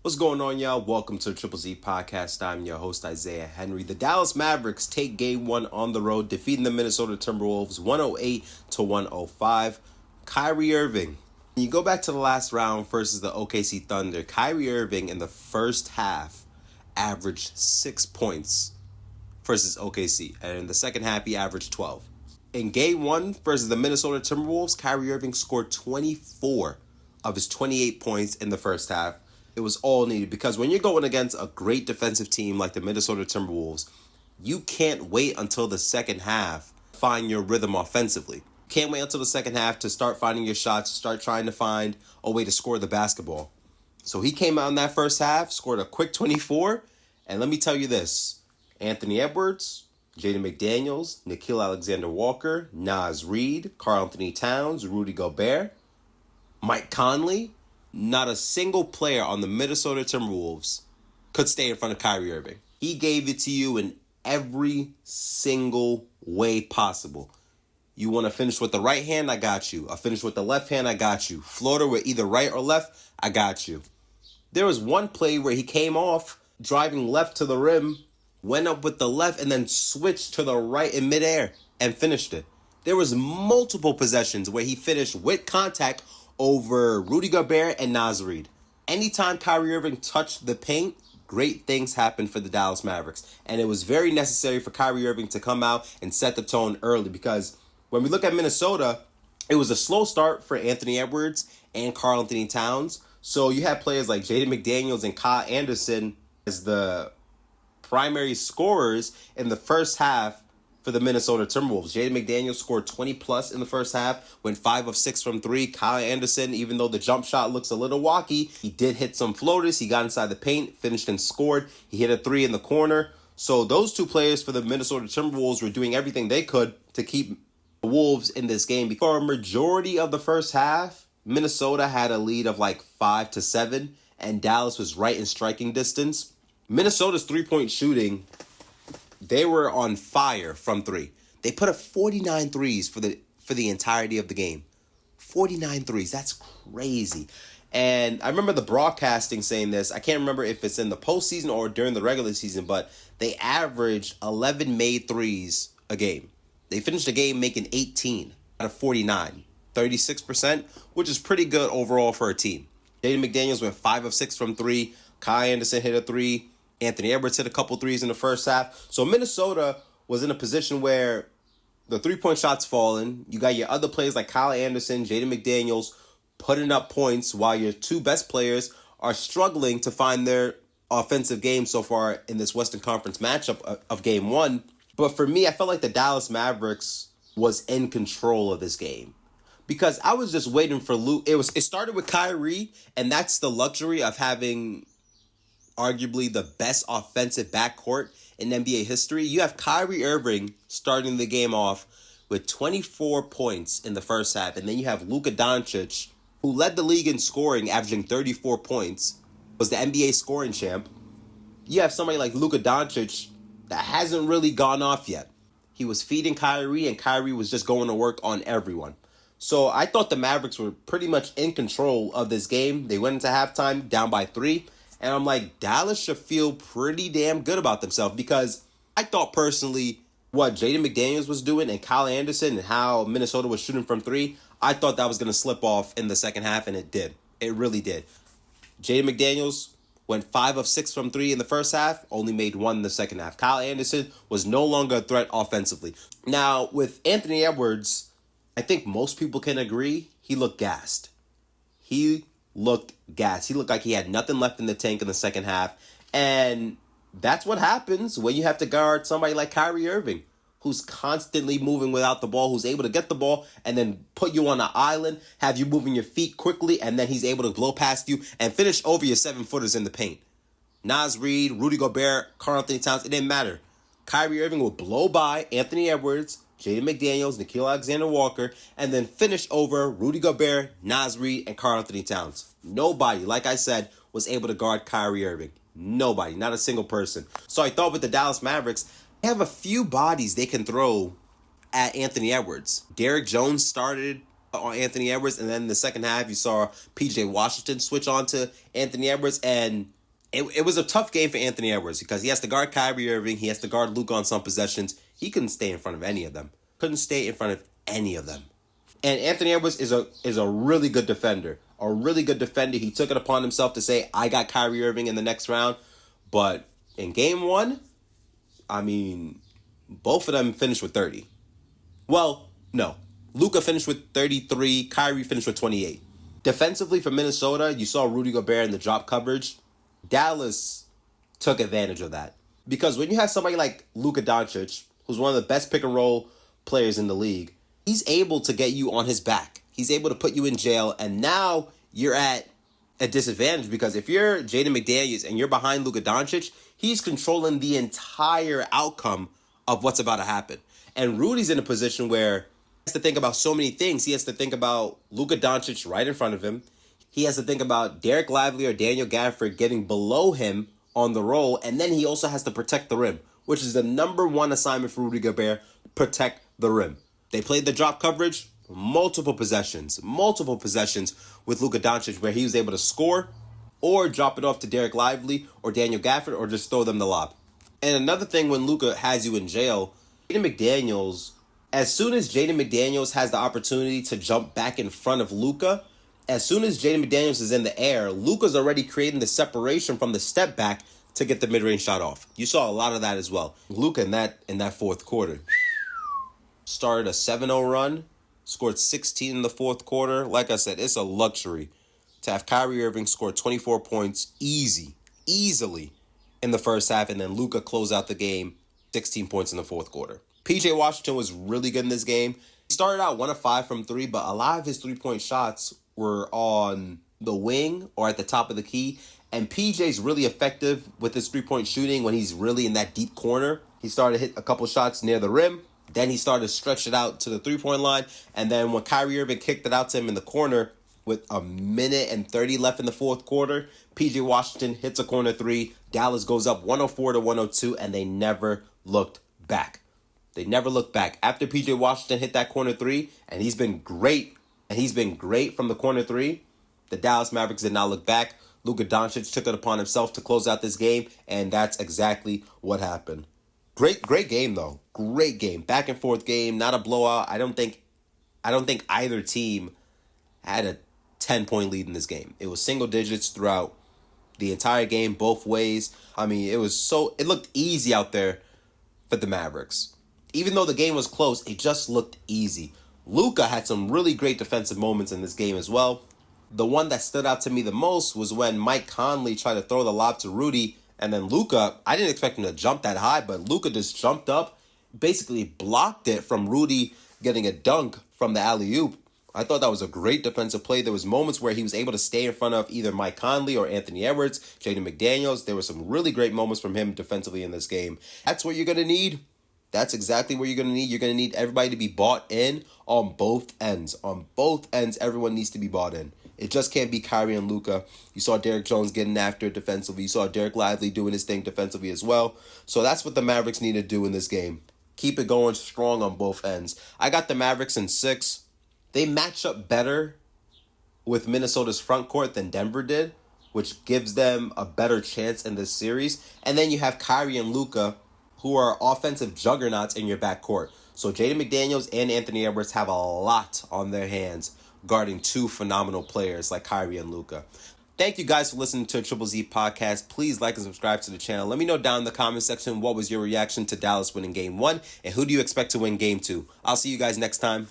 What's going on, y'all? Welcome to the Triple Z Podcast. I'm your host, Isaiah Henry. The Dallas Mavericks take Game 1 on the road, defeating the Minnesota Timberwolves 108-105. Kyrie Irving. When you go back to the last round versus the OKC Thunder, Kyrie Irving in the first half averaged 6 points versus OKC, and in the second half, he averaged 12. In Game 1 versus the Minnesota Timberwolves, Kyrie Irving scored 24 of his 28 points in the first half. It was all needed because when you're going against a great defensive team like the Minnesota Timberwolves, you can't wait until the second half to find your rhythm offensively. Can't wait until the second half to start finding your shots, start trying to find a way to score the basketball. So he came out in that first half, scored a quick 24, and let me tell you this. Anthony Edwards, Jaden McDaniels, Nickeil Alexander-Walker, Naz Reid, Karl-Anthony Towns, Rudy Gobert, Mike Conley. Not a single player on the Minnesota Timberwolves could stay in front of Kyrie Irving. He gave it to you in every single way possible. You want to finish with the right hand? I got you. I finish with the left hand? I got you. Floater with either right or left? I got you. There was one play where he came off, driving left to the rim, went up with the left, and then switched to the right in midair and finished it. There was multiple possessions where he finished with contact over Rudy Gobert and Naz Reid. Anytime Kyrie Irving touched the paint, great things happened for the Dallas Mavericks. And it was very necessary for Kyrie Irving to come out and set the tone early because when we look at Minnesota, it was a slow start for Anthony Edwards and Karl-Anthony Towns. So you had players like Jaden McDaniels and Kyle Anderson as the primary scorers in the first half for the Minnesota Timberwolves. Jaden McDaniels scored 20 plus in the first half, went 5 of 6 from 3. Kyle Anderson, even though the jump shot looks a little wacky, he did hit some floaters. He got inside the paint, finished and scored. He hit a 3 in the corner. So those two players for the Minnesota Timberwolves were doing everything they could to keep the Wolves in this game. For a majority of the first half, Minnesota had a lead of like 5-7, and Dallas was right in striking distance. Minnesota's three-point shooting, they were on fire from three. They put up 49 threes for the entirety of the game. 49 threes. That's crazy. And I remember the broadcasting saying this. I can't remember if it's in the postseason or during the regular season, but they averaged 11 made threes a game. They finished the game making 18 out of 49. 36%, which is pretty good overall for a team. Jaden McDaniels went 5 of 6 from 3. Kyle Anderson hit a 3. Anthony Edwards hit a couple threes in the first half. So Minnesota was in a position where the three-point shot's falling. You got your other players like Kyle Anderson, Jaden McDaniels putting up points while your two best players are struggling to find their offensive game so far in this Western Conference matchup of Game 1. But for me, I felt like the Dallas Mavericks was in control of this game. Because I was just waiting for Luke. It started with Kyrie, and that's the luxury of having arguably the best offensive backcourt in NBA history. You have Kyrie Irving starting the game off with 24 points in the first half, and then you have Luka Doncic, who led the league in scoring, averaging 34 points, was the NBA scoring champ. You have somebody like Luka Doncic that hasn't really gone off yet. He was feeding Kyrie, and Kyrie was just going to work on everyone. So I thought the Mavericks were pretty much in control of this game. They went into halftime down by 3. And I'm like, Dallas should feel pretty damn good about themselves because I thought personally what Jaden McDaniels was doing and Kyle Anderson and how Minnesota was shooting from 3, I thought that was going to slip off in the second half, and it did. It really did. Jaden McDaniels went 5 of 6 from 3 in the first half, only made 1 in the second half. Kyle Anderson was no longer a threat offensively. Now, with Anthony Edwards, I think most people can agree he looked gassed. He looked like he had nothing left in the tank in the second half. And that's what happens when you have to guard somebody like Kyrie Irving, who's constantly moving without the ball, who's able to get the ball and then put you on an island, have you moving your feet quickly, and then he's able to blow past you and finish over your 7-footers in the paint. Naz Reid, Rudy Gobert, Karl-Anthony Towns, it didn't matter. Kyrie Irving will blow by Anthony Edwards, Jaden McDaniels, Nickeil Alexander-Walker, and then finish over Rudy Gobert, Naz Reid, and Karl-Anthony Towns. Nobody, like I said, was able to guard Kyrie Irving. Nobody, not a single person. So I thought with the Dallas Mavericks, they have a few bodies they can throw at Anthony Edwards. Derrick Jones started on Anthony Edwards, and then in the second half you saw PJ Washington switch on to Anthony Edwards, and it was a tough game for Anthony Edwards because he has to guard Kyrie Irving, he has to guard Luka on some possessions. He couldn't stay in front of any of them. And Anthony Edwards is a really good defender. A really good defender. He took it upon himself to say, I got Kyrie Irving in the next round. But in game one, I mean, both of them finished with 30. Well, no. Luka finished with 33. Kyrie finished with 28. Defensively for Minnesota, you saw Rudy Gobert in the drop coverage. Dallas took advantage of that. Because when you have somebody like Luka Doncic, who's one of the best pick and roll players in the league, he's able to get you on his back. He's able to put you in jail, and now you're at a disadvantage because if you're Jaden McDaniels and you're behind Luka Doncic, he's controlling the entire outcome of what's about to happen. And Rudy's in a position where he has to think about so many things. He has to think about Luka Doncic right in front of him. He has to think about Derek Lively or Daniel Gafford getting below him on the roll, and then he also has to protect the rim, which is the number one assignment for Rudy Gobert, protect the rim. They played the drop coverage, multiple possessions with Luka Doncic where he was able to score or drop it off to Derek Lively or Daniel Gafford or just throw them the lob. And another thing when Luka has you in jail, Jaden McDaniels, as soon as Jaden McDaniels has the opportunity to jump back in front of Luka, as soon as Jaden McDaniels is in the air, Luka's already creating the separation from the step back to get the mid-range shot off. You saw a lot of that as well. Luka in that fourth quarter started a 7-0 run, scored 16 in the fourth quarter. Like I said, it's a luxury to have Kyrie Irving score 24 points easily in the first half, and then Luka close out the game 16 points in the fourth quarter. PJ Washington was really good in this game. He started out 1 of 5 from 3, but a lot of his three-point shots were on the wing or at the top of the key. And PJ's really effective with his three-point shooting when he's really in that deep corner. He started to hit a couple shots near the rim. Then he started to stretch it out to the three-point line. And then when Kyrie Irving kicked it out to him in the corner with a minute and 30 left in the fourth quarter, PJ Washington hits a corner three. Dallas goes up 104-102, and they never looked back. After PJ Washington hit that corner three, and he's been great from the corner three, the Dallas Mavericks did not look back. Luka Doncic took it upon himself to close out this game, and that's exactly what happened. Great game, though. Great game. Back and forth game, not a blowout. I don't think either team had a 10-point lead in this game. It was single digits throughout the entire game, both ways. I mean, it looked easy out there for the Mavericks. Even though the game was close, it just looked easy. Luka had some really great defensive moments in this game as well. The one that stood out to me the most was when Mike Conley tried to throw the lob to Rudy, and then Luka, I didn't expect him to jump that high, but Luka just jumped up, basically blocked it from Rudy getting a dunk from the alley-oop. I thought that was a great defensive play. There was moments where he was able to stay in front of either Mike Conley or Anthony Edwards, Jaden McDaniels. There were some really great moments from him defensively in this game. That's what you're going to need. That's exactly what you're going to need. You're going to need everybody to be bought in on both ends. On both ends, everyone needs to be bought in. It just can't be Kyrie and Luka. You saw Derek Jones getting after it defensively. You saw Derek Lively doing his thing defensively as well. So that's what the Mavericks need to do in this game. Keep it going strong on both ends. I got the Mavericks in 6. They match up better with Minnesota's front court than Denver did, which gives them a better chance in this series. And then you have Kyrie and Luka, who are offensive juggernauts in your backcourt. So Jaden McDaniels and Anthony Edwards have a lot on their hands guarding two phenomenal players like Kyrie and Luka. Thank you guys for listening to a Triple Z podcast. Please like and subscribe to the channel. Let me know down in the comment section what was your reaction to Dallas winning Game 1 and who do you expect to win Game 2. I'll see you guys next time.